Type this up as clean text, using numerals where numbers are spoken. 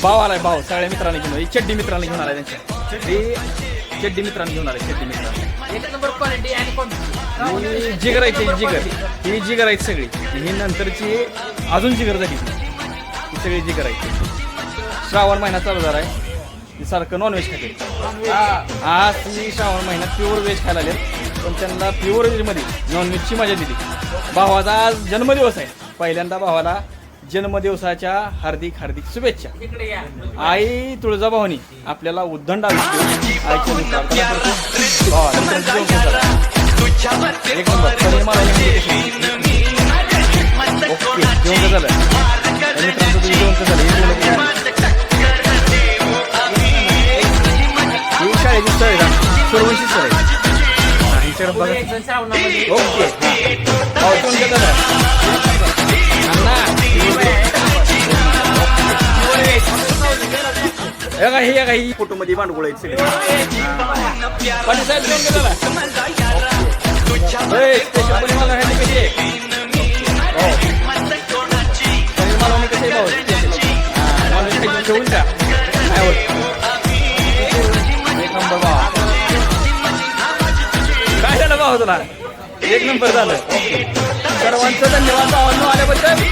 भाव आलाय, भाव सगळ्या मित्रांनी घेऊन ही चड्डी मित्रांनी घेऊन आलाय त्यांच्या ही चड्डी मित्रांनी घेऊन आलाय चड्डी मित्रांनी जिगर आहे जिगर ही जिगर आहेत सगळी ही नंतरची अजून जिगर झाली ही सगळी जिगर आहे. श्रावण महिना चालू झाला आहे सारखं नॉनव्हेज खाते आज ती श्रावण महिन्यात प्युअर व्हेज खायला आले पण त्यांना प्युअर व्हेजमध्ये नॉनव्हेजची मजा दिली. भावाचा आज जन्मदिवस आहे पहिल्यांदा भावाला जन्मदिवसाच्या हार्दिक हार्दिक शुभेच्छा. आई तुळजाभवानी आपल्याला उद्दंड आयुष्य एक नंबर ओके जेवण झालं मित्रांचं तुझं जेवण झालं ही शाळेची स्थळ आहे सुरवंशी स्थळ आहे हिच्याकडे बघा ओके ही फोटो मध्ये भांडगुळ आहेत सगळे पाटील साहेब जेवण झाला ठेवून का एक नंबर भाव काय झालं भाव तुला एक नंबर झालं. सर्वांचं धन्यवाद भावांनो आल्याबद्दल.